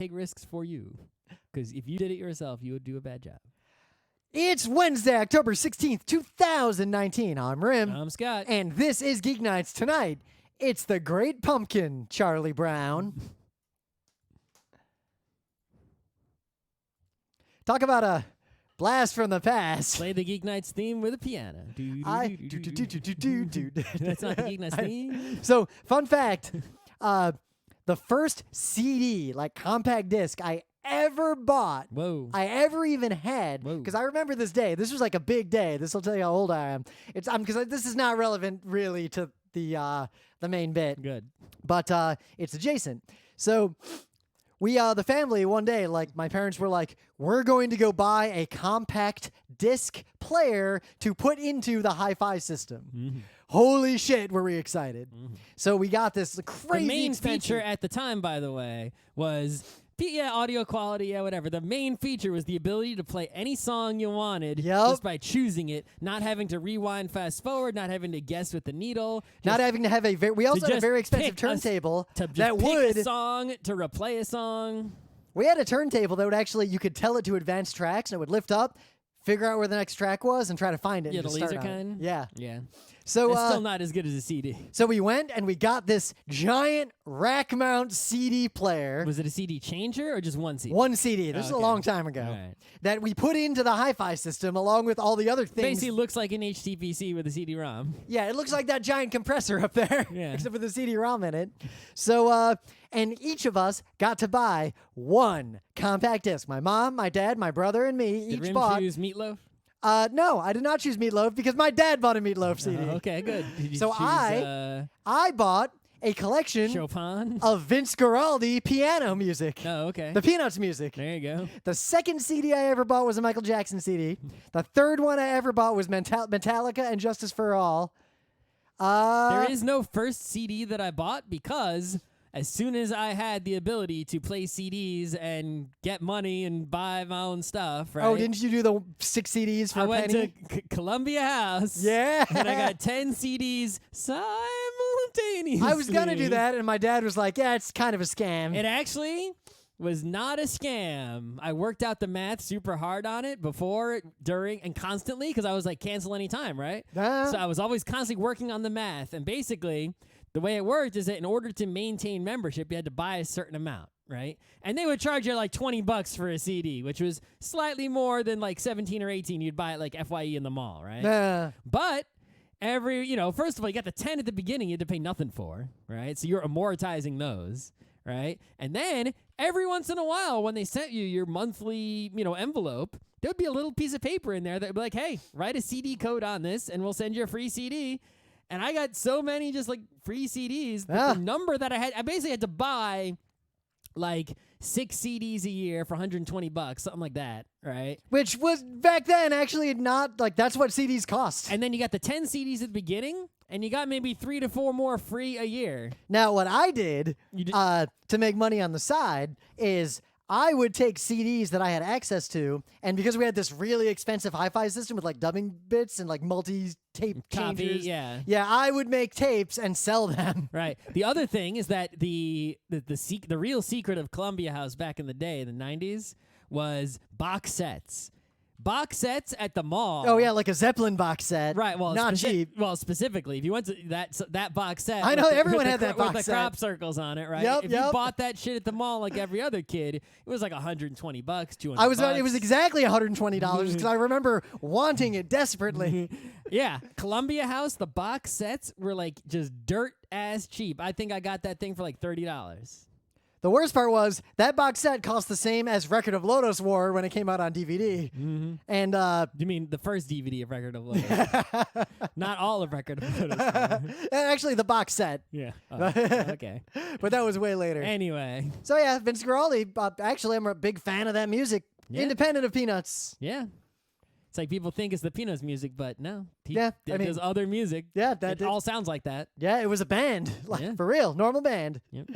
take risks for you. Because if you did it yourself, you would do a bad job. It's Wednesday, October 16th, 2019. I'm Rim. I'm Scott. And this is Geek Nights. Tonight, it's the Great Pumpkin, Charlie Brown. Talk about a blast from the past. Play the Geek Nights theme with a piano. That's not the Geek Nights theme. So, fun fact, the first CD, like compact disc, I ever bought, I ever even had, because I remember this day. This was like a big day. This will tell you how old I am. It's because this is not relevant really to the main bit. Good, but it's adjacent. So we the family one day, like my parents were like, we're going to go buy a compact disc player to put into the hi-fi system. Mm-hmm. Holy shit, were we excited. Mm-hmm. So we got this crazy The main feature at the time, by the way, was audio quality, whatever. The main feature was the ability to play any song you wanted just by choosing it, not having to rewind, fast forward, not having to guess with the needle, not having to have we also had a very expensive turntable that would a song to replay a song. We had a turntable that would actually, you could tell it to advance tracks and it would lift up, figure out where the next track was, and try to find it. Yeah, the laser kind. Yeah. So it's still not as good as a CD. So we went and we got this giant rack mount CD player. Was it a CD changer or just one CD? One CD. This is a long time ago. That we put into the hi-fi system along with all the other things. Basically looks like an HTPC with a CD-ROM. Yeah, it looks like that giant compressor up there, except for the CD-ROM in it. So, and each of us got to buy one compact disc. My mom, my dad, my brother, and me each bought. Did Rim choose Meatloaf? No, I did not choose Meatloaf because my dad bought a Meatloaf CD. Okay, good. So I bought a collection Chopin of Vince Guaraldi piano music. Oh, okay. The Peanuts music. There you go. The second CD I ever bought was a Michael Jackson CD. The third one I ever bought was Metallica and Justice for All. There is no first CD that I bought because as soon as I had the ability to play CDs and get money and buy my own stuff, right? Oh, didn't you do the 6 CDs for a penny? I went to Columbia House. Yeah. And I got 10 CDs simultaneously. I was going to do that, and my dad was like, yeah, it's kind of a scam. It actually was not a scam. I worked out the math super hard on it before, during, and constantly because I was like, cancel any time, right? So I was always constantly working on the math, and basically the way it worked is that in order to maintain membership, you had to buy a certain amount, right? And they would charge you like $20 for a CD, which was slightly more than like 17 or 18 you'd buy at like FYE in the mall, right? But first of all, you got the 10 at the beginning you had to pay nothing for, right? So you're amortizing those, right? And then every once in a while when they sent you your monthly, envelope, there'd be a little piece of paper in there that would be like, hey, write a CD code on this and we'll send you a free CD. And I got so many just like free CDs. The number that I basically had to buy like 6 CDs a year for $120, something like that, right? Which was back then actually not like that's what CDs cost. And then you got the 10 CDs at the beginning, and you got maybe 3 to 4 more free a year. Now, what I did to make money on the side is I would take CDs that I had access to, and because we had this really expensive hi-fi system with like dubbing bits and like multi-tape changers, I would make tapes and sell them. Right. The other thing is that the real secret of Columbia House back in the day, in the 90s, was box sets. Box sets at the mall. Oh yeah, like a Zeppelin box set. Right. Well, not cheap. Well, specifically, if you went to that box set, I know everyone had that box with the crop circles on it, right? Yep, if you bought that shit at the mall like every other kid, it was like $120, $200. It was exactly $120 because I remember wanting it desperately. Yeah, Columbia House, the box sets were like just dirt ass cheap. I think I got that thing for like $30. The worst part was that box set cost the same as Record of Lodoss War when it came out on DVD. Mm-hmm. And you mean the first DVD of Record of Lodoss? Not all of Record of Lodoss. Actually, the box set. Yeah. Oh, okay. But that was way later. Anyway. So yeah, Vince Guaraldi. Actually, I'm a big fan of that music, independent of Peanuts. Yeah. It's like people think it's the Peanuts music, but no. There's other music. Yeah, it all sounds like that. Yeah, it was a band. For real, normal band. Yep.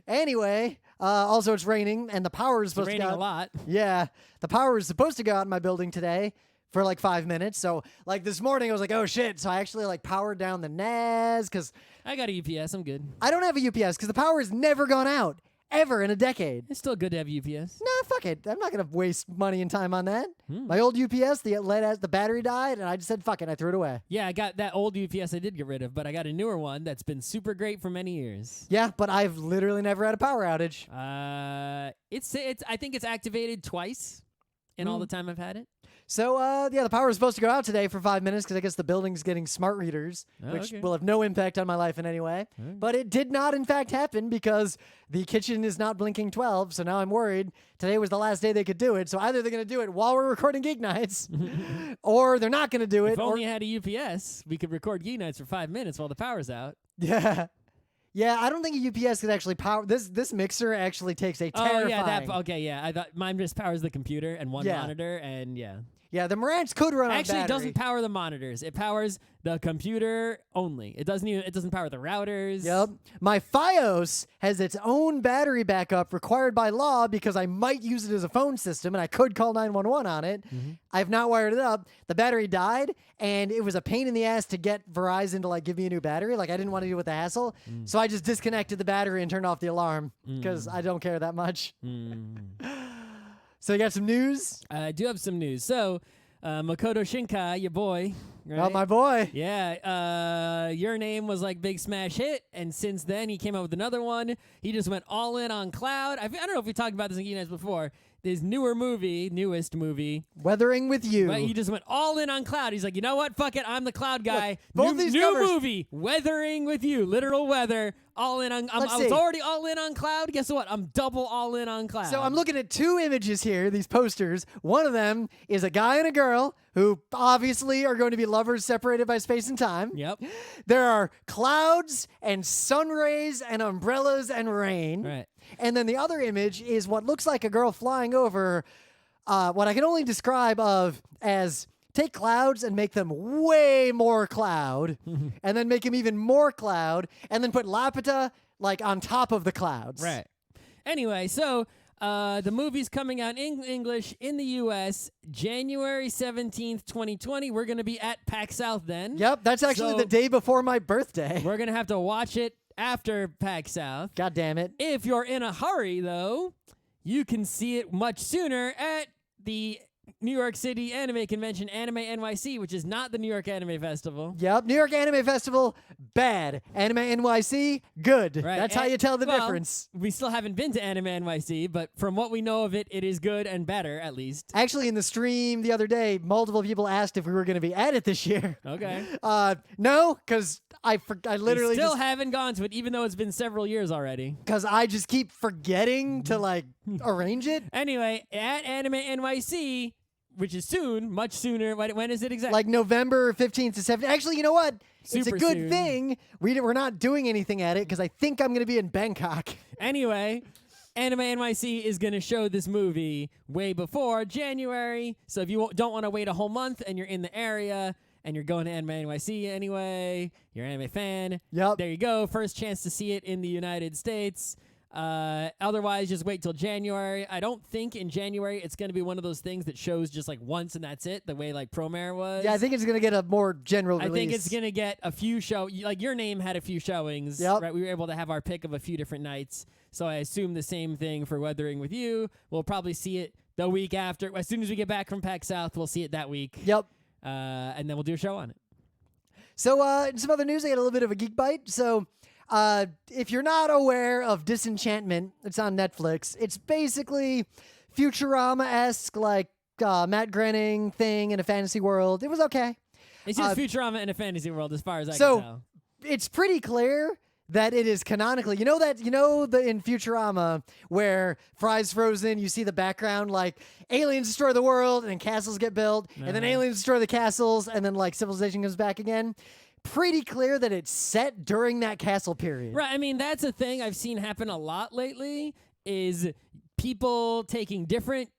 Anyway, also it's raining, and the power is supposed to go out. It's raining a lot. Yeah, the power is supposed to go out in my building today for like 5 minutes. So like this morning, I was like, oh shit. So I actually like powered down the NAS because I got a UPS. I'm good. I don't have a UPS because the power has never gone out. ever in a decade. It's still good to have UPS. Nah, fuck it. I'm not gonna waste money and time on that. My old UPS, the battery died, and I just said fuck it. I threw it away. Yeah, I got that old UPS I did get rid of, but I got a newer one that's been super great for many years. Yeah, but I've literally never had a power outage. It's I think it's activated twice in all the time I've had it. So, yeah, the power was supposed to go out today for 5 minutes because I guess the building's getting smart readers, which will have no impact on my life in any way. But it did not, in fact, happen because the kitchen is not blinking 12, so now I'm worried. Today was the last day they could do it, so either they're going to do it while we're recording Geek Nights, or they're not going to do it. If only you had a UPS, we could record Geek Nights for 5 minutes while the power's out. Yeah. Yeah, I don't think a UPS could actually power this mixer. Actually takes a terrifying. I thought mine just powers the computer and one monitor, and yeah, the Marantz could run on actually battery. It doesn't power the monitors. It powers the computer only. It doesn't power the routers. Yep. My FiOS has its own battery backup required by law because I might use it as a phone system and I could call 911 on it. I've not wired it up. The battery died and it was a pain in the ass to get Verizon to like give me a new battery. Like I didn't want to deal with the hassle. So I just disconnected the battery and turned off the alarm because I don't care that much. So you got some news? I do have some news. So, Makoto Shinkai, your boy. Right? Oh, my boy. Yeah. Your Name was like big smash hit. And since then, he came out with another one. He just went all in on Cloud. I don't know if we talked about this in Geek Nights before. His newest movie. Weathering with You. But he just went all in on Cloud. He's like, you know what? Fuck it. I'm the Cloud guy. Look, new movie. Weathering with You. Literal weather. All in on. I was already all in on Cloud. Guess what? I'm double all in on Cloud. So I'm looking at two images here, these posters. One of them is a guy and a girl who obviously are going to be lovers separated by space and time. Yep. There are clouds and sun rays and umbrellas and rain. Right. And then the other image is what looks like a girl flying over what I can only describe as take clouds and make them way more cloud, and then make them even more cloud, and then put Lapita like on top of the clouds. Right. Anyway, so the movie's coming out in English in the U.S. January 17th, 2020. We're going to be at PAX South then. Yep, that's actually the day before my birthday. We're going to have to watch it after PAX South. God damn it. If you're in a hurry, though, you can see it much sooner at the New York City Anime Convention, Anime NYC, which is not the New York Anime Festival. Yep, New York Anime Festival, bad. Anime NYC, good. Right. That's how you tell the difference. We still haven't been to Anime NYC, but from what we know of it, it is good and better, at least. Actually, in the stream the other day, multiple people asked if we were going to be at it this year. Okay. No, because I literally we still haven't gone to it, even though it's been several years already. Because I just keep forgetting to, like, arrange it. Anyway, at Anime NYC, which is soon, much sooner. When is it exactly? Like November 15th to 17th. Actually, you know what? It's a good soon. thing we're not doing anything at it because I think I'm going to be in Bangkok. Anyway, Anime NYC is going to show this movie way before January. So if you don't want to wait a whole month and you're in the area and you're going to Anime NYC anyway, you're an anime fan. Yep. There you go. First chance to see it in the United States. Otherwise, just wait till January. I don't think in January it's going to be one of those things that shows just like once and that's it, the way like Promare was. Yeah, I think it's going to get a more general release. I think it's going to get a few like Your Name had a few showings. Yep. Right? We were able to have our pick of a few different nights. So I assume the same thing for Weathering with You. We'll probably see it the week after. As soon as we get back from PAX South, we'll see it that week. Yep. And then we'll do a show on it. So in some other news, I got a little bit of a geek bite. So if you're not aware of Disenchantment, it's on Netflix. It's basically Futurama-esque, like Matt Groening thing in a fantasy world. It was okay. It's just Futurama in a fantasy world, as far as I can tell. It's pretty clear that it is canonically. In Futurama where Fry's frozen, you see the background like aliens destroy the world and then castles get built, and then aliens destroy the castles, and then like civilization comes back again. Pretty clear that it's set during that castle period. Right. I mean, that's a thing I've seen happen a lot lately is people taking different,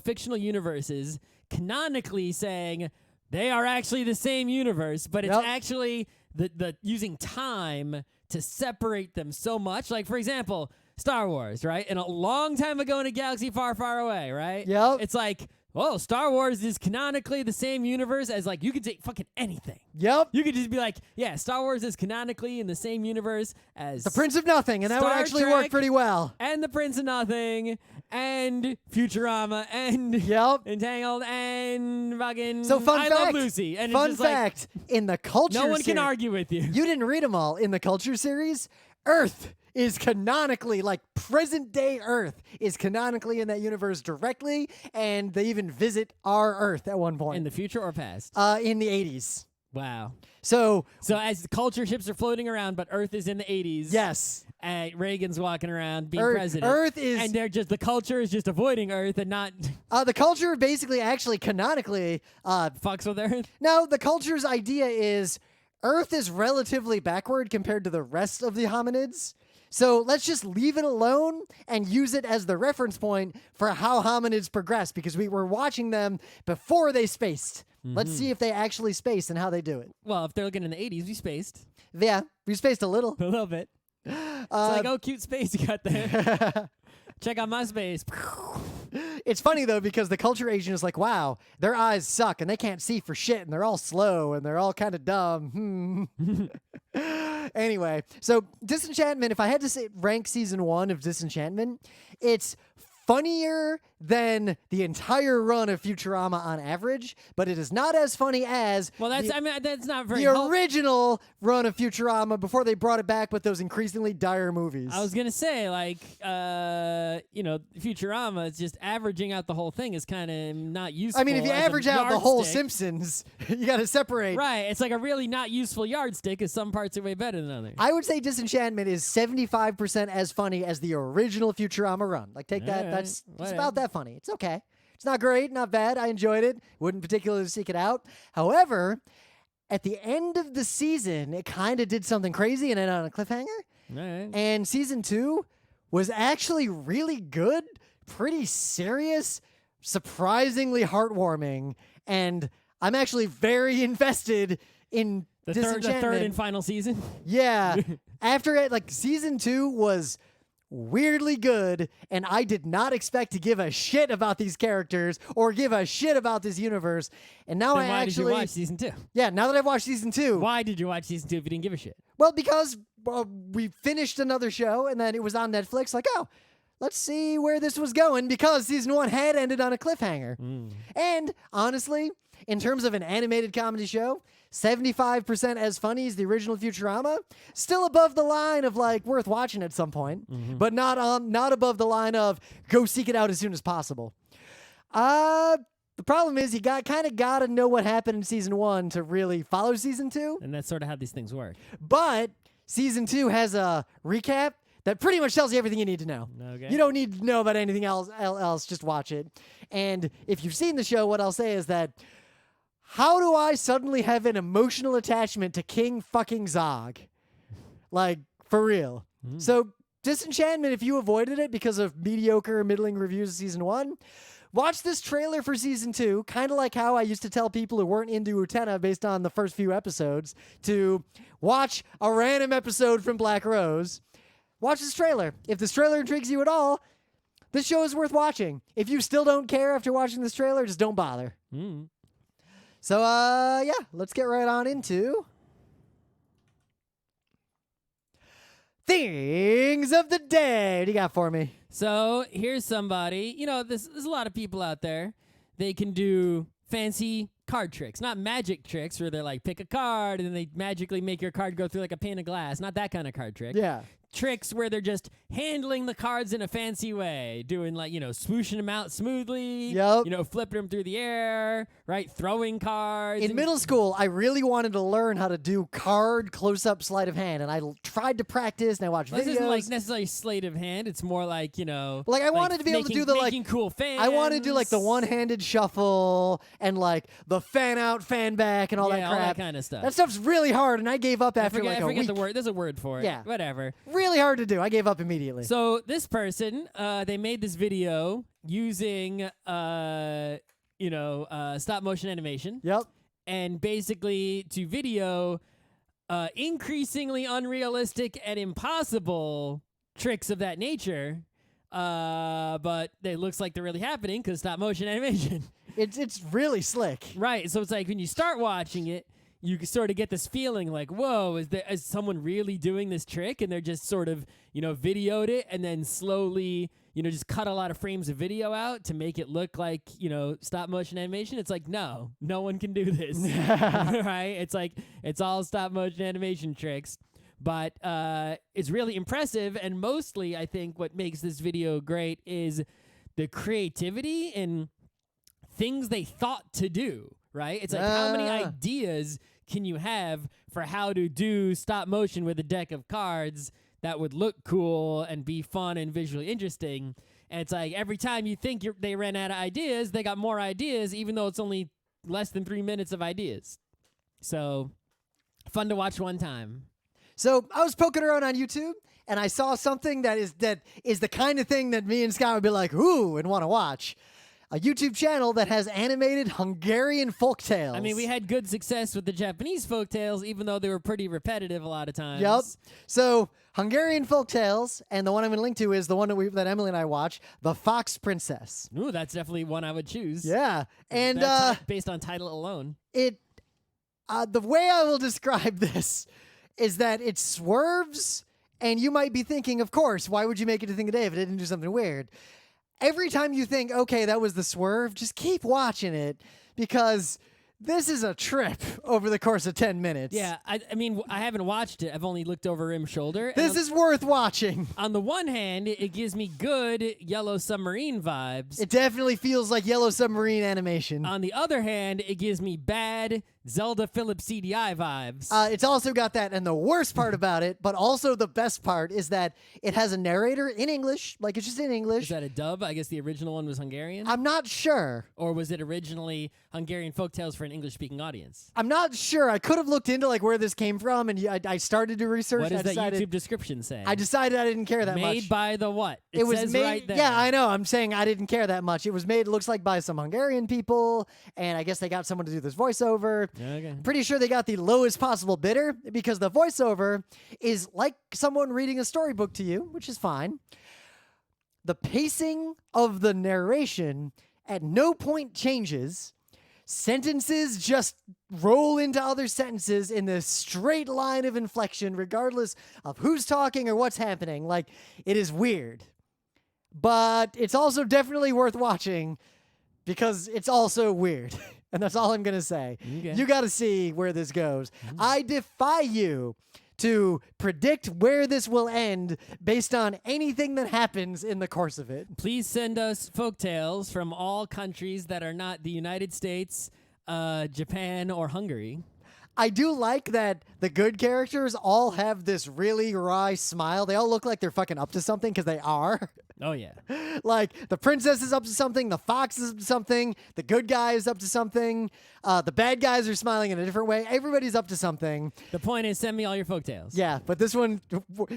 fictional universes, canonically saying they are actually the same universe, but it's actually the using time to separate them so much. Like, for example, Star Wars, right? And a long time ago in a galaxy far, far away, right? Yep. It's like oh, Star Wars is canonically the same universe as, like, you could say fucking anything. Yep. You could just be like, yeah, Star Wars is canonically in the same universe as The Prince of Nothing, and that would actually work pretty well. And The Prince of Nothing, and Futurama, and Entangled, and fucking so fun I fact, Love Lucy. And fun it's just fact, in the culture no one can argue with you. You didn't read them all. In the culture series, Earth is canonically, like present day Earth is canonically in that universe directly, and they even visit our Earth at one point. In the future or past? In the 80s. Wow. So as the culture ships are floating around, but Earth is in the 80s. Yes. And Reagan's walking around being president. Earth is, and the culture is just avoiding Earth and not. The culture basically, actually, canonically, fucks with Earth. No, the culture's idea is Earth is relatively backward compared to the rest of the hominids. So let's just leave it alone and use it as the reference point for how hominids progress, because we were watching them before they spaced. Mm-hmm. Let's see if they actually space and how they do it. Well, if they're looking in the 80s, we spaced. Yeah, we spaced a little. A little bit. It's like, oh, cute space you got there. Check out my space. It's funny, though, because the culture agent is like, wow, their eyes suck and they can't see for shit and they're all slow and they're all kind of dumb. Anyway, so Disenchantment, if I had to rank season 1 of Disenchantment, it's funnier than the entire run of Futurama on average, but it is not as funny as that's not very the original run of Futurama before they brought it back with those increasingly dire movies. I was gonna say, like, Futurama, it's just averaging out the whole thing is kind of not useful. I mean, if you average out the whole Simpsons, you got to separate. Right, it's like a really not useful yardstick, because some parts are way better than others. I would say Disenchantment is 75% as funny as the original Futurama run. Like, take that. That's about that funny. It's okay. It's not great, not bad. I enjoyed it. Wouldn't particularly seek it out. However, at the end of the season, it kind of did something crazy and ended on a cliffhanger. Right. And season 2 was actually really good, pretty serious, surprisingly heartwarming, and I'm actually very invested in Disenchantment. The third and final season? Yeah. After it, like, season 2 was weirdly good, and I did not expect to give a shit about these characters or give a shit about this universe. And now then why did you watch season 2? Yeah, now that I've watched season 2. Why did you watch season 2 if you didn't give a shit? Well, because we finished another show, and then it was on Netflix. Like, oh, let's see where this was going, because season 1 had ended on a cliffhanger. And honestly, in terms of an animated comedy show, 75% as funny as the original Futurama, still above the line of, like, worth watching at some point, but not above the line of go seek it out as soon as possible. The problem is you kind of got to know what happened in season 1 to really follow season 2. And that's sort of how these things work. But season 2 has a recap that pretty much tells you everything you need to know. Okay. You don't need to know about anything else. Just watch it. And if you've seen the show, what I'll say is that, how do I suddenly have an emotional attachment to King fucking Zog? Like, for real. So, Disenchantment, if you avoided it because of mediocre, middling reviews of season 1, watch this trailer for season 2, kind of like how I used to tell people who weren't into Utena based on the first few episodes to watch a random episode from Black Rose. Watch this trailer. If this trailer intrigues you at all, this show is worth watching. If you still don't care after watching this trailer, just don't bother. So, yeah, let's get right on into Things of the Day. What do you got for me? So, here's somebody. There's a lot of people out there. They can do fancy card tricks. Not magic tricks where they're like, pick a card and then they magically make your card go through like a pane of glass. Not that kind of card trick. Yeah. Tricks where they're just handling the cards in a fancy way, doing like, swooshing them out smoothly, flipping them through the air, right? Throwing cards. In middle school, I really wanted to learn how to do card close-up sleight of hand, and I tried to practice, and I watched videos. This isn't like necessarily sleight of hand. It's more like, Like, I wanted to be able to do the, making cool fans. I wanted to do, like, the one-handed shuffle and, like, the fan-out, fan-back, and all that crap. all that kind of stuff. That stuff's really hard, and I gave up after, a week. The word. There's a word for it. Yeah. Whatever. Really hard to do. I gave up immediately. So this person, they made this video using, stop motion animation. Yep. And basically to video increasingly unrealistic and impossible tricks of that nature but it looks like they're really happening because stop motion animation. It's really slick. Right. So it's like when you start watching it, you sort of get this feeling like, whoa, is someone really doing this trick? And they're just sort of, videoed it and then slowly, just cut a lot of frames of video out to make it look like, stop motion animation. It's like, no one can do this. Right? It's like, it's all stop motion animation tricks. But it's really impressive. And mostly, I think what makes this video great is the creativity and things they thought to do. Right? It's like, how many ideas can you have for how to do stop motion with a deck of cards that would look cool and be fun and visually interesting? And it's like every time you think they ran out of ideas, they got more ideas, even though it's only less than 3 minutes of ideas. So fun to watch one time. So I was poking around on YouTube, and I saw something that is the kind of thing that me and Scott would be like, ooh, and want to watch. A YouTube channel that has animated Hungarian folktales. I mean, we had good success with the Japanese folktales, even though they were pretty repetitive a lot of times. Yep. So Hungarian folktales, and the one I'm going to link to is the one that Emily and I watch, The Fox Princess. Ooh, that's definitely one I would choose. Yeah, and based on title alone, the way I will describe this is that it swerves, and you might be thinking, of course, why would you make it a thing a day if it didn't do something weird? Every time you think, okay, that was the swerve, just keep watching it because this is a trip over the course of 10 minutes. Yeah, I mean, I haven't watched it. I've only looked over Rim's shoulder. This is worth watching. On the one hand, it gives me good Yellow Submarine vibes. It definitely feels like Yellow Submarine animation. On the other hand, it gives me bad Zelda Philips CDI vibes. It's also got that, and the worst part about it, but also the best part, is that it has a narrator in English. Like, it's just in English. Is that a dub? I guess the original one was Hungarian? I'm not sure. Or was it originally Hungarian folktales for an English-speaking audience? I'm not sure. I could have looked into like where this came from, and I started to research. What does that YouTube description say? I decided I didn't care that much. Made by the what? It was says made right there. Yeah, I know. I'm saying I didn't care that much. It was made, it looks like, by some Hungarian people, and I guess they got someone to do this voiceover. Okay. Pretty sure they got the lowest possible bidder because the voiceover is like someone reading a storybook to you, which is fine. The pacing of the narration at no point changes. Sentences just roll into other sentences in this straight line of inflection, regardless of who's talking or what's happening. Like, it is weird. But it's also definitely worth watching because it's also weird. And that's all I'm going to say. Okay. You got to see where this goes. I defy you to predict where this will end based on anything that happens in the course of it. Please send us folktales from all countries that are not the United States, Japan, or Hungary. I do like that the good characters all have this really wry smile. They all look like they're fucking up to something because they are. Oh, yeah. Like, the princess is up to something, the fox is up to something, the good guy is up to something, the bad guys are smiling in a different way. Everybody's up to something. The point is, send me all your folktales. Yeah, but this one,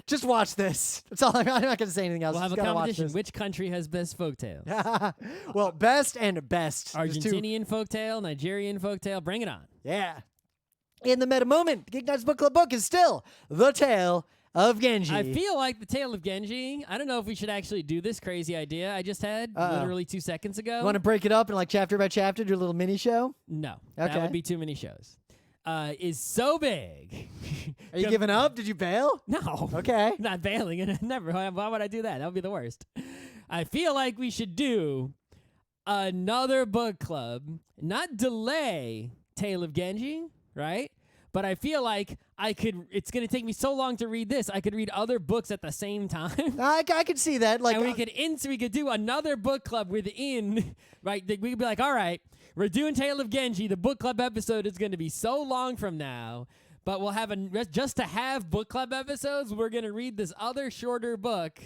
just watch this. That's all. I'm not going to say anything else. We'll have a competition. Which country has best folktales? Well, best and best. Argentinian folktale, Nigerian folktale. Bring it on. Yeah. In the meta moment, the GeekNights Book Club book is still The Tale of Genji. I feel like The Tale of Genji. I don't know if we should actually do this crazy idea I just had literally 2 seconds ago. You want to break it up in like chapter by chapter, do a little mini show? No. Okay. That would be too many shows. Is so big. Are you giving up? Did you bail? No. Okay. I'm not bailing. Never. Why would I do that? That would be the worst. I feel like we should do another book club, not delay Tale of Genji, right? But I feel like it's going to take me so long to read this. I could read other books at the same time. I could see that. Like, and we could do another book club within, right? We could be like, all right, we're doing Tale of Genji. The book club episode is going to be so long from now, but we'll have just to have book club episodes, we're going to read this other shorter book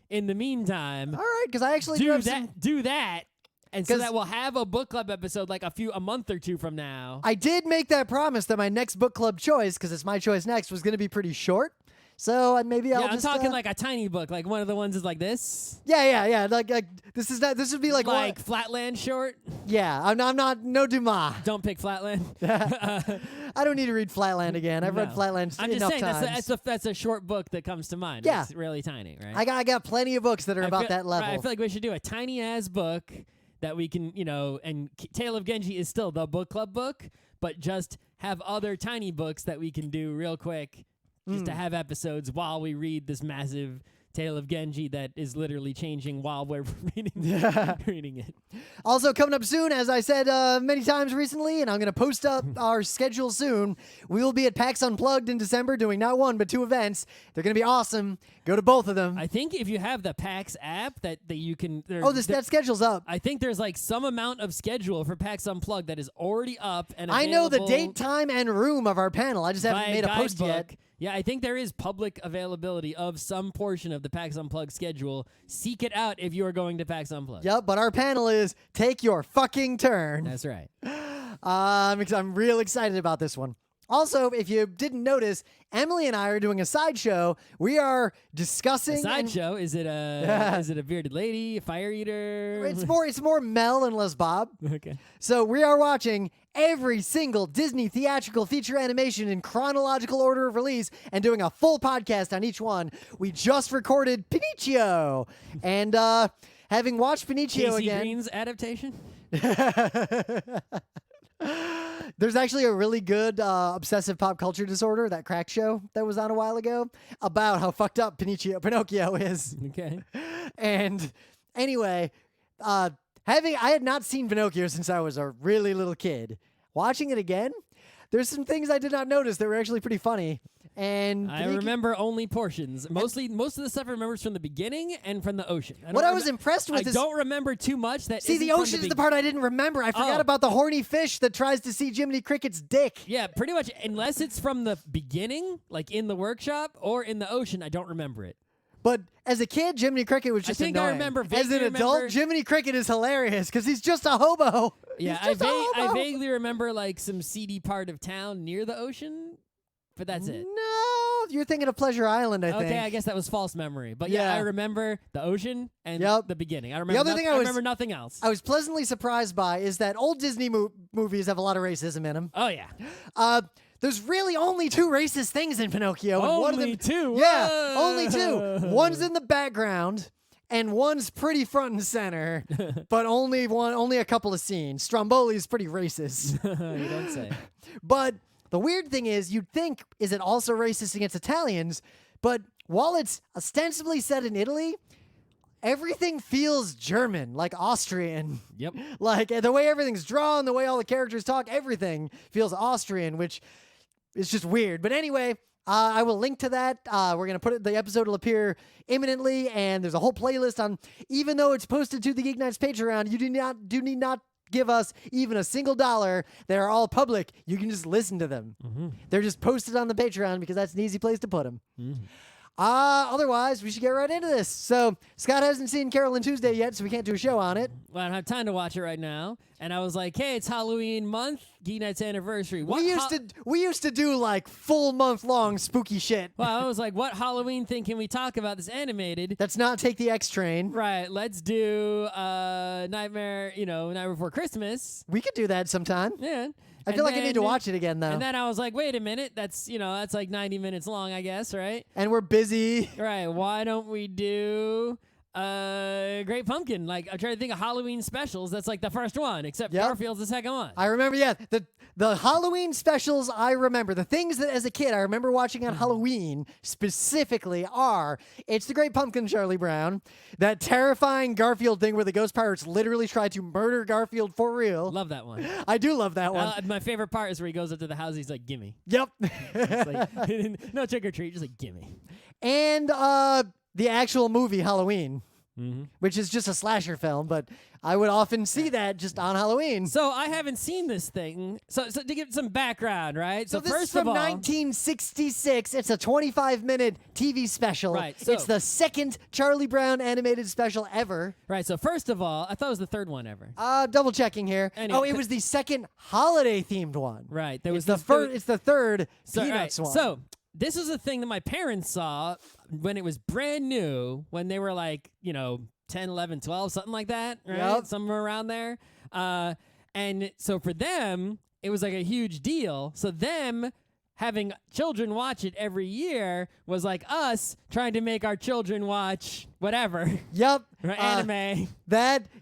in the meantime. All right, because I actually do that. And so that we'll have a book club episode like a month or two from now. I did make that promise that my next book club choice, because it's my choice next, was going to be pretty short. So maybe I'll I'm talking like a tiny book, like one of the ones is like this. Yeah. Like this is not. This would be like Flatland short. Yeah, I'm not. No Dumas. Don't pick Flatland. I don't need to read Flatland again. I've read Flatland enough times. I'm just saying that's a short book that comes to mind. Yeah. It's really tiny, right? I got plenty of books that are about that level. Right, I feel like we should do a tiny ass book that we can, and Tale of Genji is still the book club book, but just have other tiny books that we can do real quick. Just to have episodes while we read this massive Tale of Genji that is literally changing while we're reading it. Also coming up soon, as I said many times recently, and I'm going to post up our schedule soon, we will be at PAX Unplugged in December doing not one, but 2 events. They're going to be awesome. Go to both of them. I think if you have the PAX app that you can... that schedule's up. I think there's like some amount of schedule for PAX Unplugged that is already up and available. I know the date, time, and room of our panel. I just haven't made a post yet. Yeah, I think there is public availability of some portion of the PAX Unplugged schedule. Seek it out if you are going to PAX Unplugged. Yep, but our panel is Take Your Fucking Turn. That's right. I'm real excited about this one. Also, if you didn't notice, Emily and I are doing a sideshow. We are discussing... A sideshow? Is it a bearded lady, a fire eater? It's more Mel and less Bob. Okay. So we are watching every single Disney theatrical feature animation in chronological order of release and doing a full podcast on each one. We just recorded Pinocchio. And having watched Pinocchio Casey again... Green's adaptation? There's actually a really good obsessive pop culture disorder, that crack show that was on a while ago, about how fucked up Pinocchio is. Okay. And anyway, I had not seen Pinocchio since I was a really little kid. Watching it again, there's some things I did not notice that were actually pretty funny. And I remember only portions. Most of the stuff I remember is from the beginning and from the ocean. I was impressed with I don't remember too much. The ocean is the part I didn't remember. I forgot about the horny fish that tries to see Jiminy Cricket's dick. Yeah, pretty much. Unless it's from the beginning, like in the workshop, or in the ocean, I don't remember it. But as a kid, Jiminy Cricket was just annoying. I remember. As an adult, Jiminy Cricket is hilarious because he's just a hobo. Yeah, I vaguely remember like some seedy part of town near the ocean, but that's it. No, you're thinking of Pleasure Island, I think. Okay, I guess that was false memory. But yeah, I remember the ocean and the beginning. I remember I remember nothing else. I was pleasantly surprised by is that old Disney movies have a lot of racism in them. Oh, yeah. There's really only 2 racist things in Pinocchio. And one of them, 2? Yeah, Whoa. only 2. One's in the background, and one's pretty front and center, but only a couple of scenes. Stromboli's pretty racist. You don't say. But the weird thing is, you'd think, is it also racist against Italians? But while it's ostensibly set in Italy, everything feels German, like Austrian. Yep. Like the way everything's drawn, the way all the characters talk, everything feels Austrian, which is just weird. But anyway, I will link to that. We're going to put it, the episode will appear imminently, and there's a whole playlist on, even though it's posted to the GeekNights Patreon, you do need not give us even a single dollar. They're all public. You can just listen to them. Mm-hmm. They're just posted on the Patreon because that's an easy place to put them. Mm-hmm. Otherwise, we should get right into this. So, Scott hasn't seen Carol and Tuesday yet, so we can't do a show on it. Well, I don't have time to watch it right now. And I was like, hey, it's Halloween month, GeekNights anniversary. We used to do like full month-long spooky shit. Well, I was like, what Halloween thing can we talk about that's animated? Let's not take the X train. Right, let's do Nightmare Before Christmas. We could do that sometime. Yeah. I feel like I need to watch it again, though. And then I was like, wait a minute, that's like 90 minutes long, I guess, right? And we're busy. Right, why don't we do Great Pumpkin? Like, I'm trying to think of Halloween specials. That's like the first one, except Garfield's the second one. I remember, the Halloween specials I remember. The things that as a kid I remember watching on Halloween specifically are, it's the Great Pumpkin, Charlie Brown, that terrifying Garfield thing where the ghost pirates literally try to murder Garfield for real. Love that one. I do love that one. My favorite part is where he goes up to the house, he's like, gimme. Yep. It's like, no trick or treat, just like, gimme. And the actual movie Halloween. Mm-hmm. Which is just a slasher film, but I would often see that just on Halloween. So I haven't seen this thing. So to give some background, right? So this is from 1966. It's a 25-minute TV special. Right. So it's the second Charlie Brown animated special ever. Right. So first of all, I thought it was the third one ever. Double checking here. Anyway, it was the second holiday-themed one. Right. There was it's the third GeekNights one. So this was a thing that my parents saw when it was brand new, when they were like, 10, 11, 12, something like that, right? Yep. Somewhere around there. And so for them, it was like a huge deal. So them having children watch it every year was like us trying to make our children watch whatever. Yep. Anime.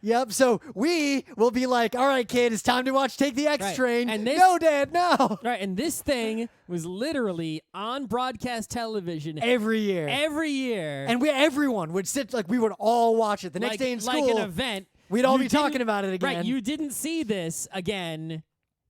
Yep. So we will be like, all right, kid, it's time to watch Take the X Train. And this, no, Dad, no. Right. And this thing was literally on broadcast television every year. And everyone would sit, like, we would all watch it the next day in school. Like an event. We'd all be talking about it again. Right. You didn't see this again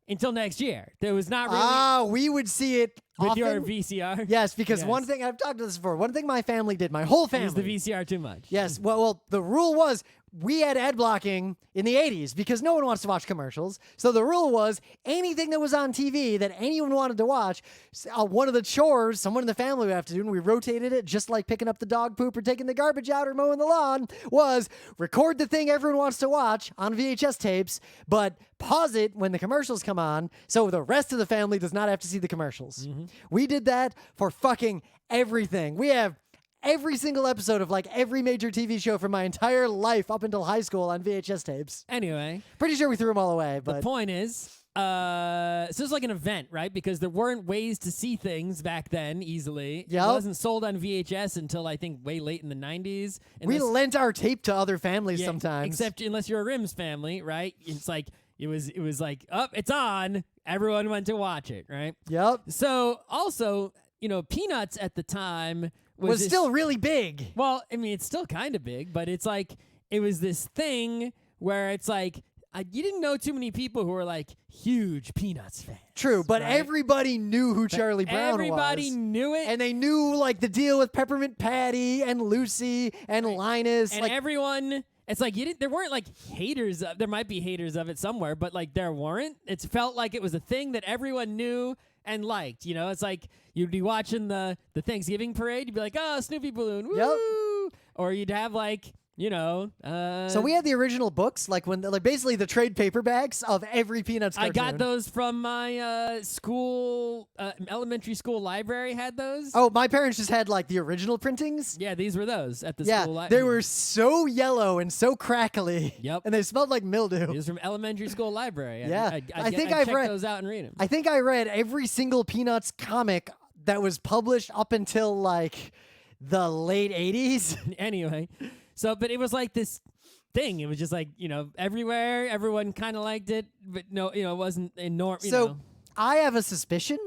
until next year. There was not really. We would see it with often. your VCR. Yes, because one thing, I've talked to this before, one thing my family did, my whole family. Used the VCR too much. Yes. Well, the rule was we had ad blocking in the 80s because no one wants to watch commercials. So the rule was anything that was on TV that anyone wanted to watch, one of the chores someone in the family would have to do, and we rotated it just like picking up the dog poop or taking the garbage out or mowing the lawn, was record the thing everyone wants to watch on VHS tapes, but pause it when the commercials come on so the rest of the family does not have to see the commercials. Mm-hmm. We did that for fucking everything. We have every single episode of like every major TV show from my entire life up until high school on VHS tapes. Anyway. Pretty sure we threw them all away. But the point is, so it was like an event, right? Because there weren't ways to see things back then easily. Yep. It wasn't sold on VHS until I think way late in the 90s. We lent our tape to other families sometimes. Except unless you're a Rims family, right? It's like, it was like, it's on. Everyone went to watch it, right? Yep. So also, Peanuts at the time was still really big. Well, I mean, it's still kind of big, but it's like, it was this thing where it's like, you didn't know too many people who were like huge Peanuts fans. True, but right? Everybody knew who Charlie Brown was. Everybody knew it. And they knew like the deal with Peppermint Patty and Lucy and Linus. And everyone... It's like there weren't like haters. There might be haters of it somewhere, but like there weren't. It felt like it was a thing that everyone knew and liked. It's like you'd be watching the Thanksgiving parade. You'd be like, oh, Snoopy balloon, woo! Yep. Or you'd have like, So we had the original books, like basically the trade paperbacks of every Peanuts cartoon. I got those from my school, elementary school library had those. Oh, my parents just had like the original printings. Yeah, these were those at the school library. They were so yellow and so crackly. Yep. And they smelled like mildew. These from elementary school library. Yeah. I think I've read those out and read them. I think I read every single Peanuts comic that was published up until like the late 80s. Anyway. So, but it was like this thing. It was just like, everywhere. Everyone kind of liked it, but no, it wasn't enormous. So I have a suspicion.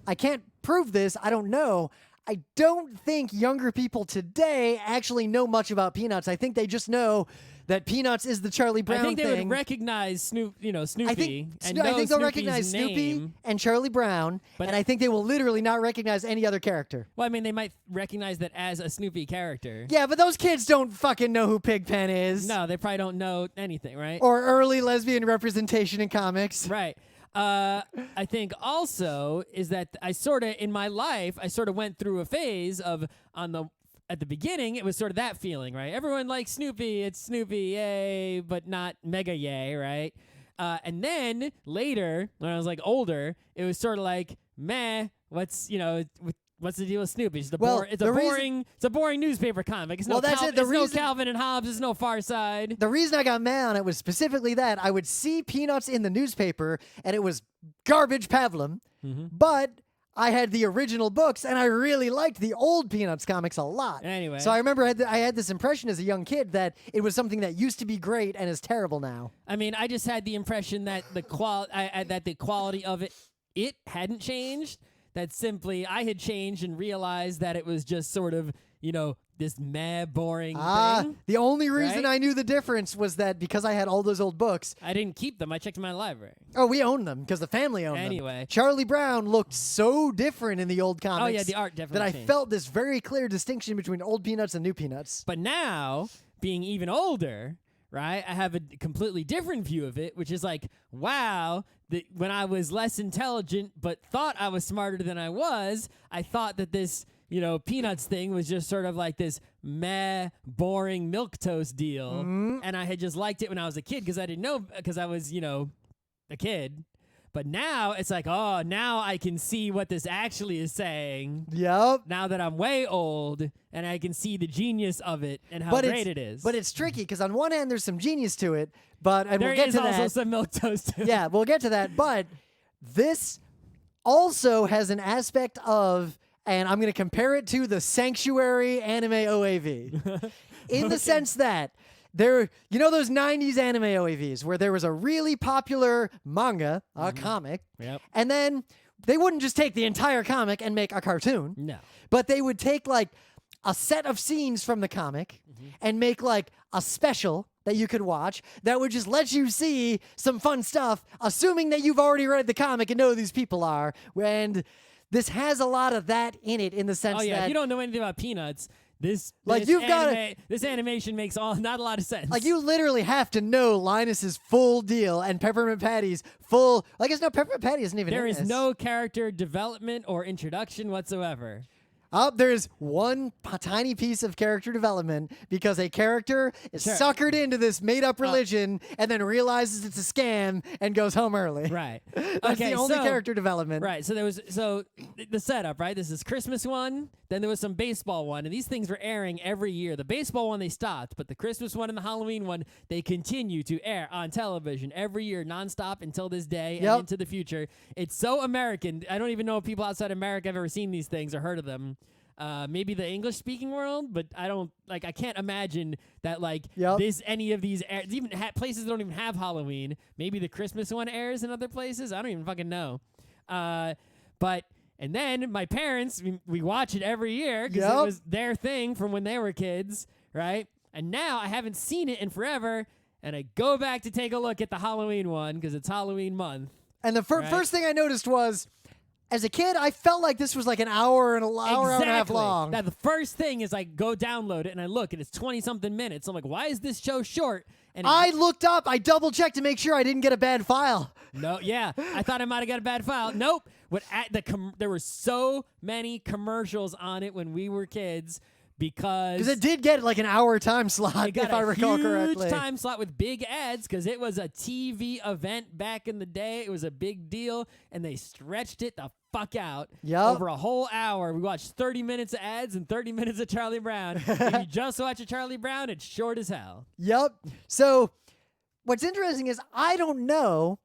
I can't prove this. I don't know. I don't think younger people today actually know much about Peanuts. I think they just know that Peanuts is the Charlie Brown thing. I think they would recognize Snoopy. I think they'll recognize Snoopy and Charlie Brown, and I think they will literally not recognize any other character. Well, I mean, they might recognize that as a Snoopy character. Yeah, but those kids don't fucking know who Pigpen is. No, they probably don't know anything, right? Or early lesbian representation in comics. Right. I think also is that in my life, I sort of went through a phase of at the beginning, it was sort of that feeling, right? Everyone likes Snoopy, it's Snoopy, yay, but not mega yay, right? And then later, when I was like older, it was sort of like, meh, what's the deal with Snoopy? It's a boring newspaper comic. It's no Calvin and Hobbes. It's no Far Side. The reason I got mad on it was specifically that I would see Peanuts in the newspaper, and it was garbage pablum, but I had the original books, and I really liked the old Peanuts comics a lot. Anyway. So I remember I had this impression as a young kid that it was something that used to be great and is terrible now. I mean, I just had the impression that the quality of it hadn't changed. That simply I had changed and realized that it was just sort of, this mad boring thing. The only reason I knew the difference was that because I had all those old books. I didn't keep them. I checked my library. Oh, we owned them because the family owned them. Anyway. Charlie Brown looked so different in the old comics. Oh, yeah, the art definitely changed. Felt this very clear distinction between old Peanuts and new Peanuts. But now, being even older, right, I have a completely different view of it, which is like, wow, when I was less intelligent but thought I was smarter than I was, I thought that this Peanuts thing was just sort of like this meh, boring milquetoast deal. And I had just liked it when I was a kid because I didn't know, because I was, a kid. But now it's like, oh, now I can see what this actually is saying. Yep. Now that I'm way old and I can see the genius of it and how great it is. But it's tricky because on one hand there's some genius to it, but and there we'll get is to also that. some milquetoast. Yeah, we'll get to that. But this also has an aspect of, and I'm going to compare it to the Sanctuary anime OAV, in the sense that there, you know those 90s anime OAVs where there was a really popular manga, a comic, and then they wouldn't just take the entire comic and make a cartoon. No. But they would take like a set of scenes from the comic and make like a special that you could watch that would just let you see some fun stuff, assuming that you've already read the comic and know who these people are. And this has a lot of that in it, in the sense that if you don't know anything about Peanuts, this animation makes not a lot of sense. Like, you literally have to know Linus's full deal and Peppermint Patty's full. Like, it's no Peppermint Patty isn't even. There in is this. no character development or introduction whatsoever. There's one tiny piece of character development because a character is suckered into this made-up religion and then realizes it's a scam and goes home early. Right. That's the only character development. Right. So the setup, right? This is Christmas one, then there was some baseball one, and these things were airing every year. The baseball one they stopped, but the Christmas one and the Halloween one they continue to air on television every year nonstop until this day and into the future. It's so American. I don't even know if people outside America have ever seen these things or heard of them. Maybe the English-speaking world, but I can't imagine that any of these even places that don't even have Halloween. Maybe the Christmas one airs in other places. I don't even fucking know. And then my parents, we watch it every year because it was their thing from when they were kids, right? And now I haven't seen it in forever, and I go back to take a look at the Halloween one because it's Halloween month. And the first thing I noticed was, as a kid, I felt like this was like an hour and hour and a half long. Now, the first thing is I go download it and I look and it's 20-something minutes. I'm like, why is this show short? And I looked up, I double-checked to make sure I didn't get a bad file. No, yeah. I thought I might have got a bad file. Nope. There were so many commercials on it when we were kids because it did get like an hour time slot, if I recall correctly. Huge time slot with big ads because it was a TV event back in the day. It was a big deal, and they stretched it the fuck out over a whole hour. We watched 30 minutes of ads and 30 minutes of Charlie Brown. If you just watch a Charlie Brown, it's short as hell. Yep. So what's interesting is I don't know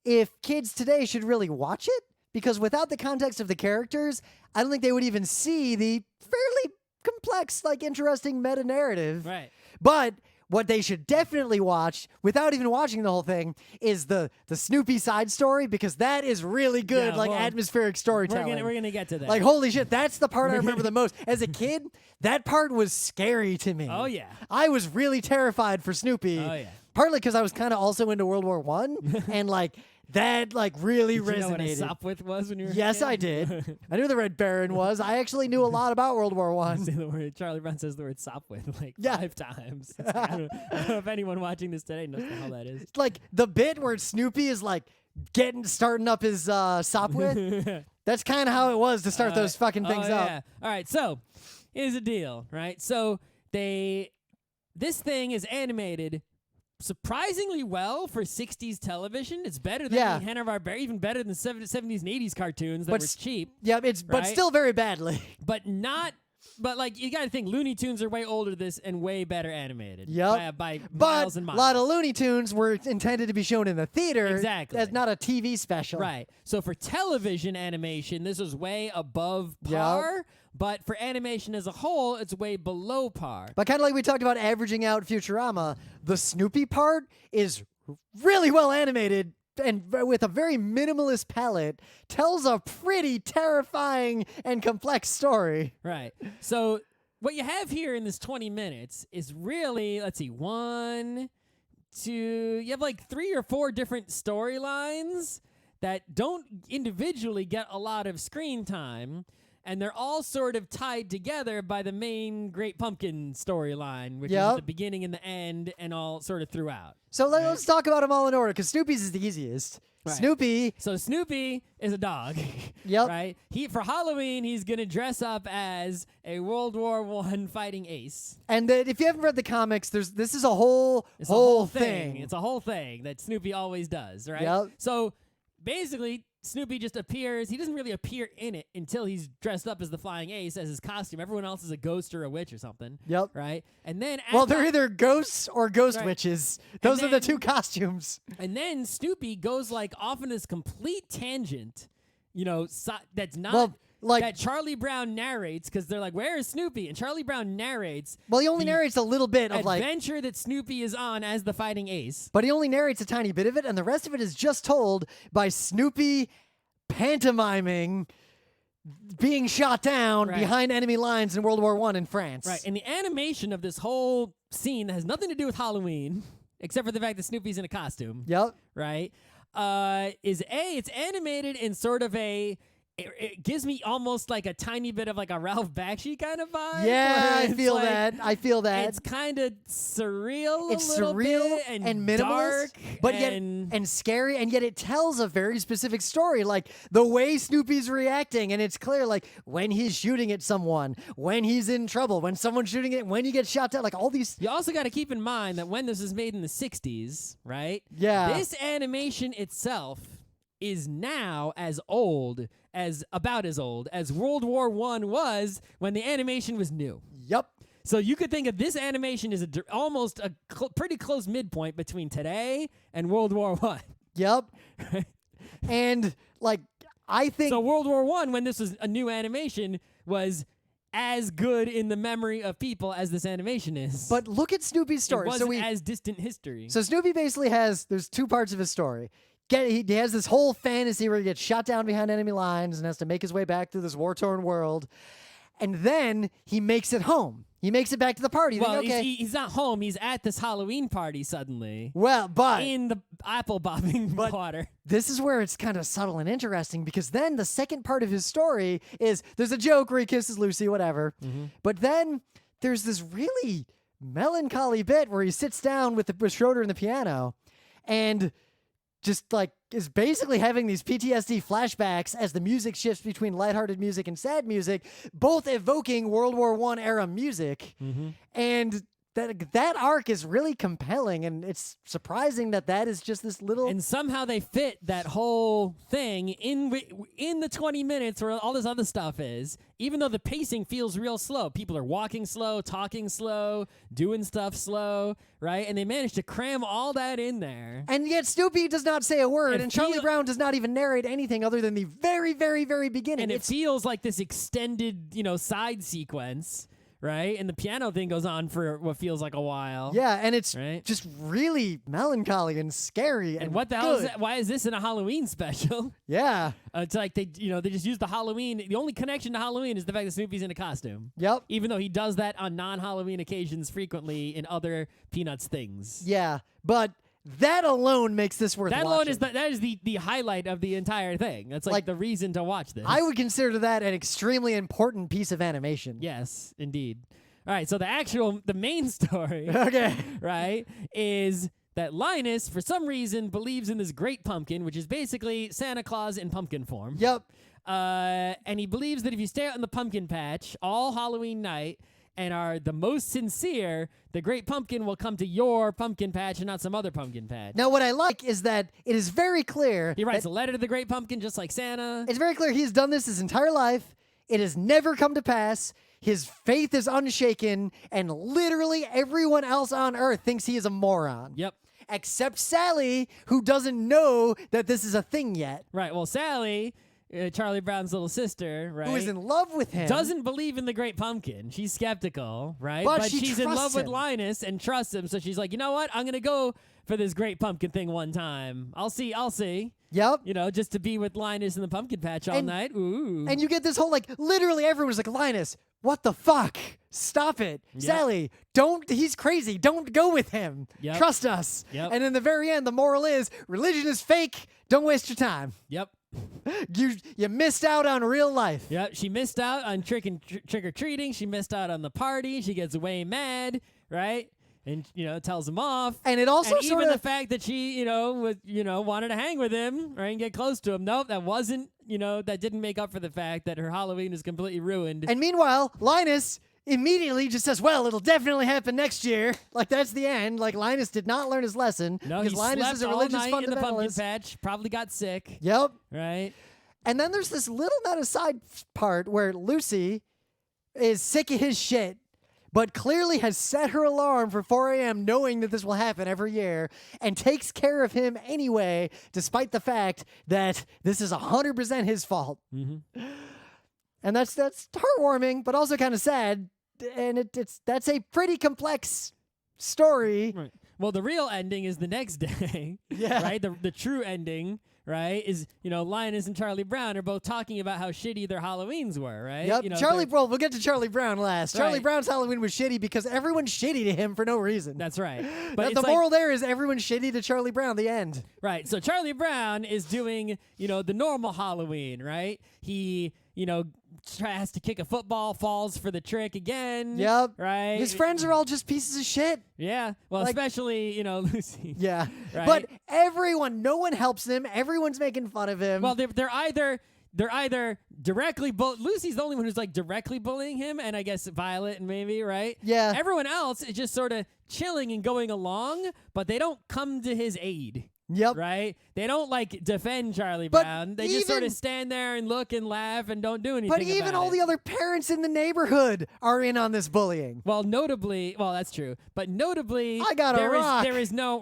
if kids today should really watch it, because without the context of the characters, I don't think they would even see the fairly complex, interesting meta-narrative. Right. But what they should definitely watch, without even watching the whole thing, is the Snoopy side story, because that is really good, atmospheric storytelling. We're gonna get to that. Like, holy shit, that's the part I remember the most. As a kid, that part was scary to me. Oh, yeah. I was really terrified for Snoopy. Oh, yeah. Partly because I was kind of also into World War I, and that really resonated. Did you know what a Sopwith was when you were a Yes, kid? I did. I knew the Red Baron was. I actually knew a lot about World War I. Charlie Brown says the word Sopwith 5 times. I don't know if anyone watching this today knows what the hell that is. Like the bit where Snoopy is starting up his Sopwith. That's kind of how it was to start those fucking things up. Yeah. All right, so here's the deal, right? So this thing is animated surprisingly well for 60s television. It's better than Hanna-Barbera, even better than 70s and 80s cartoons that were cheap. Yeah, but still very badly. But you got to think Looney Tunes are way older than this and way better animated. Yep. By miles and miles. A lot of Looney Tunes were intended to be shown in the theater. Exactly. That's not a TV special. Right. So for television animation, this was way above par. Yep. But for animation as a whole, it's way below par. But kind of like we talked about averaging out Futurama, the Snoopy part is really well animated and with a very minimalist palette, tells a pretty terrifying and complex story. Right. So what you have here in this 20 minutes is really, let's see, 1, 2, you have 3 or 4 different storylines that don't individually get a lot of screen time. And they're all sort of tied together by the main Great Pumpkin storyline, which is at the beginning and the end and all sort of throughout. So let's talk about them all in order, because Snoopy's is the easiest. Right. Snoopy is a dog. Yep. Right? For Halloween, he's going to dress up as a World War I fighting ace. And if you haven't read the comics, this is a whole thing. It's a whole thing that Snoopy always does, right? Yep. So basically, Snoopy just appears. He doesn't really appear in it until he's dressed up as the Flying Ace as his costume. Everyone else is a ghost or a witch or something. Yep. Right? And then they're either ghosts or ghost witches. Those are the two costumes. And then Snoopy goes like off on this complete tangent, that's not... Well, that Charlie Brown narrates, because they're like, where is Snoopy? And Charlie Brown narrates... Well, he only narrates a little bit of adventure that Snoopy is on as the Fighting Ace. But he only narrates a tiny bit of it, and the rest of it is just told by Snoopy pantomiming being shot down behind enemy lines in World War I in France. Right, and the animation of this whole scene has nothing to do with Halloween, except for the fact that Snoopy's in a costume. Yep. Right? It's animated in sort of a... It gives me almost like a tiny bit of like a Ralph Bakshi kind of vibe. Yeah, I feel that. It's kind of surreal. It's surreal and minimalist, dark, but yet scary, and yet it tells a very specific story. Like the way Snoopy's reacting, and it's clear, like when he's shooting at someone, when he's in trouble, when someone's shooting it, when he gets shot down, like all these. You also got to keep in mind that when this was made in the '60s, right? Yeah. This animation itself is now about as old as World War I was when the animation was new. Yep. So you could think of this animation as almost a pretty close midpoint between today and World War I. Yep. And like I think so World War I, when this was a new animation, was as good in the memory of people as this animation is. But look at Snoopy's story. It wasn't as distant history. So Snoopy basically there's two parts of his story. He has this whole fantasy where he gets shot down behind enemy lines and has to make his way back through this war-torn world. And then he makes it home. He makes it back to the party. Well, he's not home. He's at this Halloween party suddenly. Well, but... in the apple bobbing water. This is where it's kind of subtle and interesting, because then the second part of his story is there's a joke where he kisses Lucy, whatever. Mm-hmm. But then there's this really melancholy bit where he sits down with Schroeder and the piano and... just like is basically having these PTSD flashbacks as the music shifts between lighthearted music and sad music, both evoking World War I era music. Mm-hmm. And that arc is really compelling, and it's surprising that is just this little... And somehow they fit that whole thing in the 20 minutes where all this other stuff is, even though the pacing feels real slow. People are walking slow, talking slow, doing stuff slow, right? And they managed to cram all that in there. And yet Snoopy does not say a word, and Charlie Brown does not even narrate anything other than the very, very, very beginning. And it feels like this extended, side sequence. Right? And the piano thing goes on for what feels like a while. Yeah, and it's just really melancholy and scary. And what the hell is that? Why is this in a Halloween special? Yeah. It's like they just use the Halloween. The only connection to Halloween is the fact that Snoopy's in a costume. Yep. Even though he does that on non-Halloween occasions frequently in other Peanuts things. Yeah, but... that alone makes this worth watching. That is the highlight of the entire thing. That's like the reason to watch this. I would consider that an extremely important piece of animation. Yes, indeed. All right, so the main story, okay, right, is that Linus, for some reason, believes in this great pumpkin, which is basically Santa Claus in pumpkin form. Yep. And he believes that if you stay out in the pumpkin patch all Halloween night and are the most sincere, the great pumpkin will come to your pumpkin patch and not some other pumpkin patch. Now, what I like is that it is very clear... he writes a letter to the great pumpkin just like Santa. It's very clear he's done this his entire life. It has never come to pass. His faith is unshaken, and literally everyone else on Earth thinks he is a moron. Yep. Except Sally, who doesn't know that this is a thing yet. Right, well, Sally... Charlie Brown's little sister, right? Who is in love with him. Doesn't believe in the great pumpkin. She's skeptical, right? But she's in love with Linus and trusts him, so she's like, you know what? I'm going to go for this great pumpkin thing one time. I'll see. Yep. Just to be with Linus in the pumpkin patch all night. Ooh. And you get this whole, literally everyone's like, Linus, what the fuck? Stop it. Yep. Sally, he's crazy. Don't go with him. Yep. Trust us. Yep. And in the very end, the moral is, religion is fake. Don't waste your time. Yep. You missed out on real life. Yeah, she missed out on trick-or-treating. She missed out on the party. She gets way mad, right? And, tells him off. And it also even the fact that she, wanted to hang with him, right, and get close to him. Nope, that wasn't, that didn't make up for the fact that her Halloween is completely ruined. And meanwhile, Linus immediately just says, well, it'll definitely happen next year. Like, that's the end. Like, Linus did not learn his lesson. No, he Linus slept is a all religious night in the pumpkin fundamentalist. patch, probably got sick. Yep. Right? And then there's this little meta side part where Lucy is sick of his shit, but clearly has set her alarm for 4 a.m. knowing that this will happen every year and takes care of him anyway, despite the fact that this is 100% his fault. Mm-hmm. And that's heartwarming, but also kind of sad. And that's a pretty complex story. Right. Well, the real ending is the next day. Yeah. Right? The true ending, right, is, Linus and Charlie Brown are both talking about how shitty their Halloweens were, right? Yep. We'll get to Charlie Brown last. Right. Charlie Brown's Halloween was shitty because everyone's shitty to him for no reason. That's right. But the moral there is everyone's shitty to Charlie Brown, the end. Right. So Charlie Brown is doing, the normal Halloween, right? He, has to kick a football, falls for the trick again. Yep. Right? His friends are all just pieces of shit. Yeah. Well, especially, Lucy. Yeah. Right? But no one helps him. Everyone's making fun of him. Well, they're either directly Lucy's the only one who's like directly bullying him, and I guess Violet and maybe, right? Yeah. Everyone else is just sort of chilling and going along, but they don't come to his aid. Yep. Right? They don't defend Charlie Brown. They just sort of stand there and look and laugh and don't do anything. But even all the other parents in the neighborhood are in on this bullying. Well, that's true. But notably, I got a rock. There is no.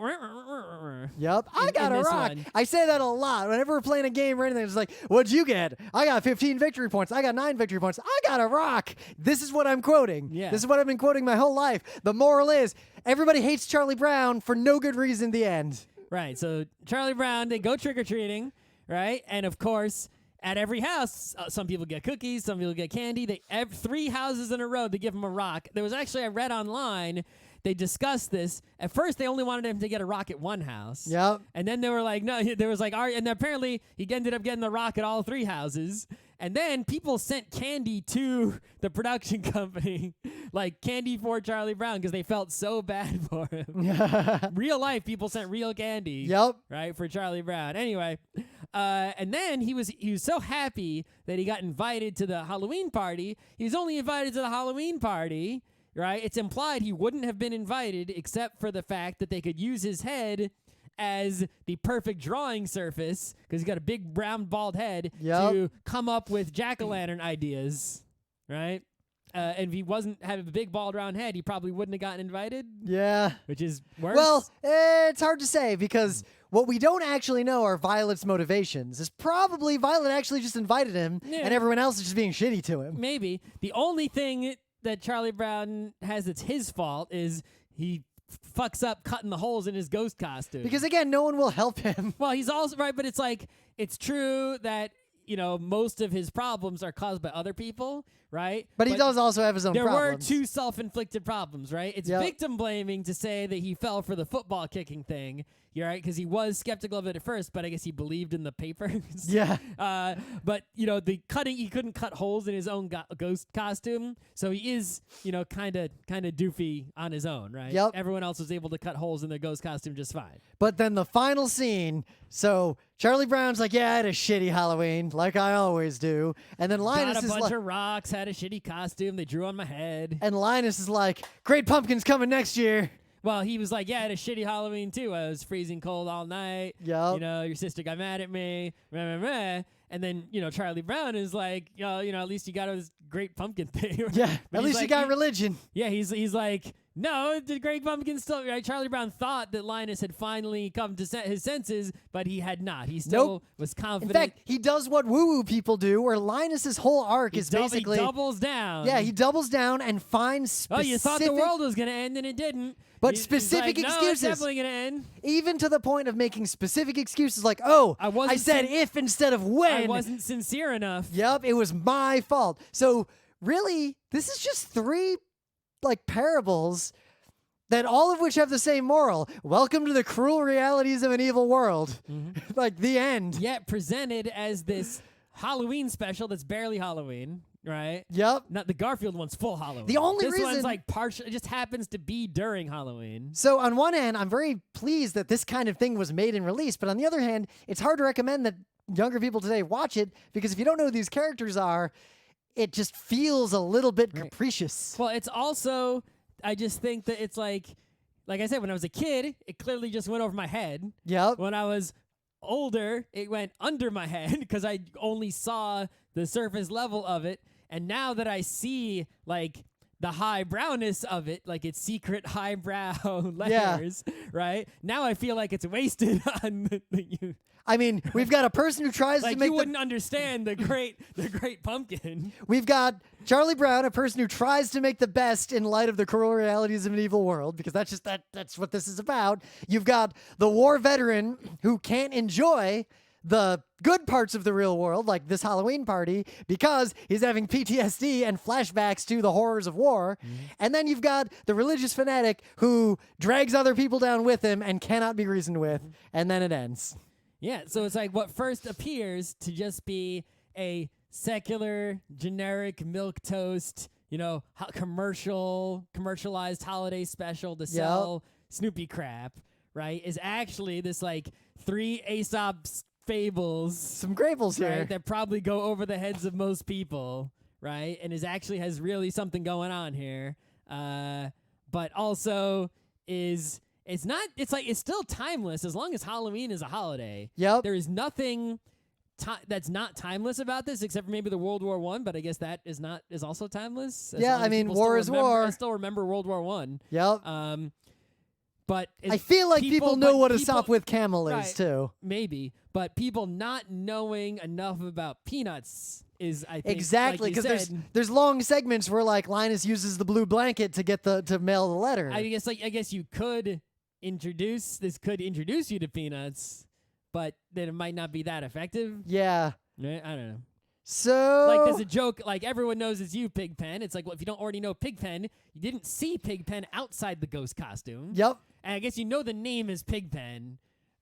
Yep, I got a rock. One. I say that a lot. Whenever we're playing a game or anything, it's like, what'd you get? I got 15 victory points. I got 9 victory points. I got a rock. This is what I'm quoting. Yeah. This is what I've been quoting my whole life. The moral is, everybody hates Charlie Brown for no good reason in the end. Right, so Charlie Brown, they go trick-or-treating, right? And, of course, at every house, some people get cookies, some people get candy. They 3 houses in a row, they give him a rock. There was actually, I read online, they discussed this. At first, they only wanted him to get a rock at one house. Yep. And then they were like, no, there was and apparently he ended up getting the rock at all 3 houses. And then people sent candy to the production company, like candy for Charlie Brown, because they felt so bad for him. Real life, people sent real candy. Yep. Right, for Charlie Brown. Anyway, and then he was so happy that he got invited to the Halloween party. He was only invited to the Halloween party, right? It's implied he wouldn't have been invited except for the fact that they could use his head as the perfect drawing surface, because he's got a big brown bald head, to come up with jack-o'-lantern ideas, right? And if he wasn't having a big bald round head, he probably wouldn't have gotten invited. Yeah. Which is worse. Well, it's hard to say, because what we don't actually know are Violet's motivations. Is probably Violet actually just invited him, and everyone else is just being shitty to him. Maybe. The only thing that Charlie Brown has that's his fault is he fucks up cutting the holes in his ghost costume. Because, again, no one will help him. Well, he's also right, but it's true that, most of his problems are caused by other people, right? But he does also have his own There problems. were 2 self-inflicted problems, right? It's victim blaming to say that he fell for the football kicking thing. You're right, because he was skeptical of it at first, but I guess he believed in the papers. Yeah. But the cutting, he couldn't cut holes in his own ghost costume, so he is, kind of doofy on his own, right? Yep. Everyone else was able to cut holes in their ghost costume just fine. But then the final scene, so Charlie Brown's like, yeah, I had a shitty Halloween, like I always do. And then Linus got a is bunch of rocks, had a shitty costume they drew on my head. And Linus is like, Great Pumpkin's coming next year. Well, he was like, yeah, I had a shitty Halloween, too. I was freezing cold all night. Yep. Your sister got mad at me. Meh, meh, meh. And then, Charlie Brown is like, at least you got this Great Pumpkin thing. Yeah, at least you got religion. Yeah, he's like, no, the Great Pumpkin still, right? Charlie Brown thought that Linus had finally come to his senses, but he had not. He still was confident. In fact, he does what woo-woo people do, where Linus's whole arc is basically... He doubles down. Yeah, he doubles down and finds specific... Oh, you thought the world was going to end, and it didn't. But specific excuses. No, it's definitely going to end. Even to the point of making specific excuses like, I said if instead of when. I wasn't sincere enough. Yep, it was my fault. So, really, this is just 3, parables that all of which have the same moral. Welcome to the cruel realities of an evil world. Mm-hmm. The end. Yet presented as this Halloween special that's barely Halloween. Right? Yep. Not the Garfield one's full Halloween. The only this reason... one's partial. It just happens to be during Halloween. So on one hand, I'm very pleased that this kind of thing was made and released. But on the other hand, it's hard to recommend that younger people today watch it, because if you don't know who these characters are, it just feels a little bit capricious. Well, it's also, I just think that it's like I said, when I was a kid, it clearly just went over my head. Yep. When I was older, it went under my head because I only saw the surface level of it. And now that I see like the highbrowness of it, like its secret highbrow layers, right? Now I feel like it's wasted on you. I mean, we've got a person who tries like to make you wouldn't understand the great pumpkin. We've got Charlie Brown, a person who tries to make the best in light of the cruel realities of an evil world, because that's what this is about. You've got the war veteran who can't enjoy the good parts of the real world, like this Halloween party, because he's having PTSD and flashbacks to the horrors of war. And then you've got the religious fanatic who drags other people down with him and cannot be reasoned with, and then it ends. Yeah, so it's like what first appears to just be a secular, generic milquetoast, commercialized holiday special to sell Snoopy crap, right? Is actually this like 3 Aesop's fables. Some Grables right, here. that probably go over the heads of most people, right? And has really something going on here. But also is... It's still timeless as long as Halloween is a holiday. Yep. There is nothing that's not timeless about this except for maybe the World War I, but I guess that is also timeless. Yeah, I mean, war is war. I still remember World War I. Yep. But I feel like people know what a sop with camel is too. Maybe, but people not knowing enough about Peanuts is, I think, exactly, because there's long segments where like Linus uses the blue blanket to get to mail the letter. I guess you could introduce you to Peanuts, but then it might not be that effective. Yeah. Right? I don't know. So like there's a joke, like everyone knows it's you, Pigpen. It's like, well, if you don't already know Pigpen, you didn't see Pigpen outside the ghost costume. Yep. And I guess you know the name is Pigpen.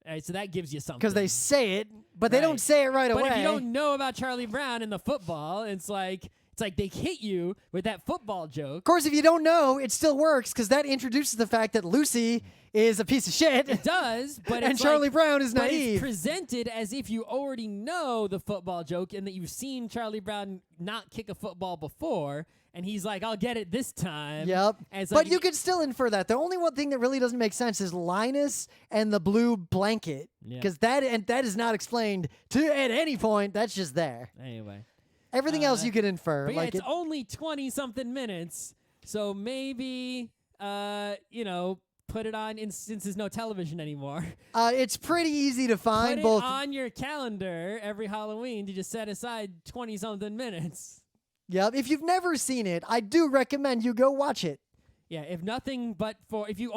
Right, so that gives you something. Because they say it, but they don't say it right away. But if you don't know about Charlie Brown and the football, it's like they hit you with that football joke. Of course, if you don't know, it still works because that introduces the fact that Lucy is a piece of shit. It does, but and Charlie Brown is naive. But it's presented as if you already know the football joke and that you've seen Charlie Brown not kick a football before, and he's like, "I'll get it this time." Yep. And but you could still infer that. The only one thing that really doesn't make sense is Linus and the blue blanket, because that is not explained at any point. That's just there. Anyway. Everything else you can infer. But like it's only 20-something minutes, so maybe, put it on since there's no television anymore. It's pretty easy to find. Put it on your calendar every Halloween to just set aside 20-something minutes. Yep. If you've never seen it, I do recommend you go watch it. Yeah, if nothing but if you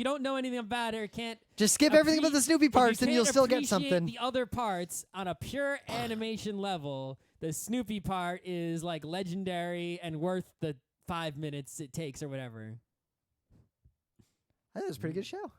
don't know anything about it or can't just skip everything but the Snoopy parts and you'll still get something. The other parts on a pure animation level, the Snoopy part is like legendary and worth the 5 minutes it takes or whatever. I think it was a pretty good show.